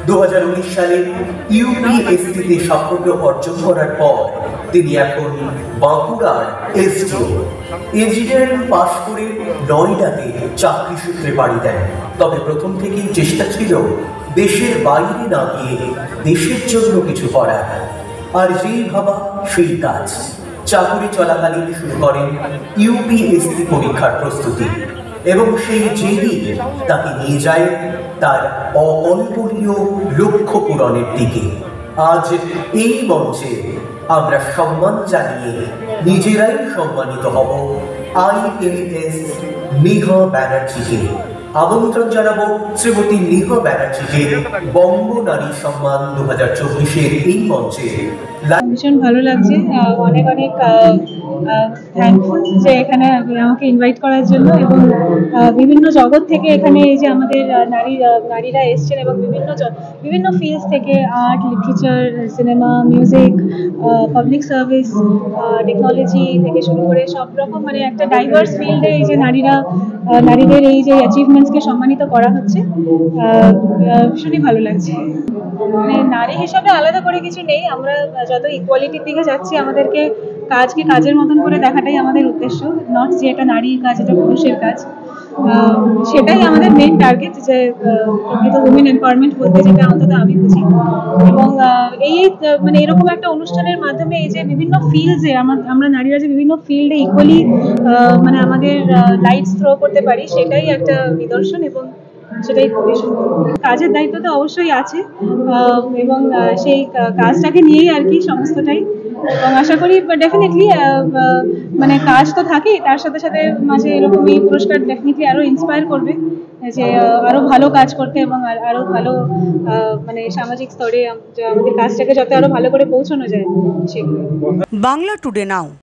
2019 সালে ইউপিএসসিতে সাফল্য অর্জন করার পর তিনি এখন বাঁকুড়ার এসডিও। ইঞ্জিনিয়ারিং পাশ করে নয়ডাতে চাকরি সূত্রে বাড়ি দেন। তবে প্রথম থেকেই চেষ্টা ছিল দেশের বাইরে না গিয়ে দেশের জন্য কিছু করার। আর যেই ভাবা সেই কাজ। চাকরি চলাকালীন শুরু করেন ইউপিএসসি পরীক্ষার প্রস্তুতি এবং সেই জেদি তাকে নিয়ে যায় তার অকল্পনীয় লক্ষ্য পূরণের দিকে। আজ এই মঞ্চে আমরা সম্মান জানিয়ে নিজেরাই সম্মানিত হব IAS নেহা ব্যানার্জিকে। আমন্ত্রণ জানাবো শ্রীমতী নেহা ব্যানার্জিকে বঙ্গ নারী সম্মান 2024-এর এই মঞ্চে। ভীষণ ভালো লাগছে, অনেক অনেক থ্যাঙ্কফুল যে এখানে আমাকে ইনভাইট করার জন্য এবং বিভিন্ন জগৎ থেকে এখানে এই যে আমাদের নারীরা এসছেন এবং বিভিন্ন ফিল্ডস থেকে art, literature, cinema, music, public service, technology থেকে শুরু করে সব রকম মানে একটা ডাইভার্স ফিল্ডে এই যে নারীদের এই যে অ্যাচিভমেন্টসকে সম্মানিত করা হচ্ছে, ভীষণই ভালো লাগছে। মানে নারী হিসাবে আলাদা করে কিছু নেই, আমরা যত ইকুয়ালিটির দিকে যাচ্ছি আমাদেরকে কাজকে কাজের মতন করে দেখাটাই আমাদের উদ্দেশ্য, নট যে এটা নারীর কাজ, এটা পুরুষের কাজ। সেটাই আমাদের মেইন টার্গেট, যে প্রকৃত উইমেন এম্পাওয়ারমেন্ট বলতে যেটা অন্তত আমি বুঝি। এবং এই মানে এরকম একটা অনুষ্ঠানের মাধ্যমে এই যে বিভিন্ন ফিল্ডসে আমরা নারীরা যে বিভিন্ন ফিল্ডে ইকুয়ালি মানে আমাদের লাইটস থ্রো করতে পারি, সেটাই একটা নিদর্শন এবং সেটাই খুবই সুন্দর। কাজের দায়িত্ব তো অবশ্যই আছে এবং সেই কাজটাকে নিয়েই আর কি সমস্তটাই, এবং আশা করি ডেফিনেটলি মানে কাজ তো থাকেই, তার সাথে সাথে মাঝে এরকম এই পুরস্কার ডেফিনেটলি আরো ইন্সপায়ার করবে যে আরো ভালো কাজ করতে এবং আরো ভালো মানে সামাজিক স্তরে আমাদের কাজটাকে যাতে আরো ভালো করে পৌঁছানো যায় সেগুলো। বাংলা টুডে নাও।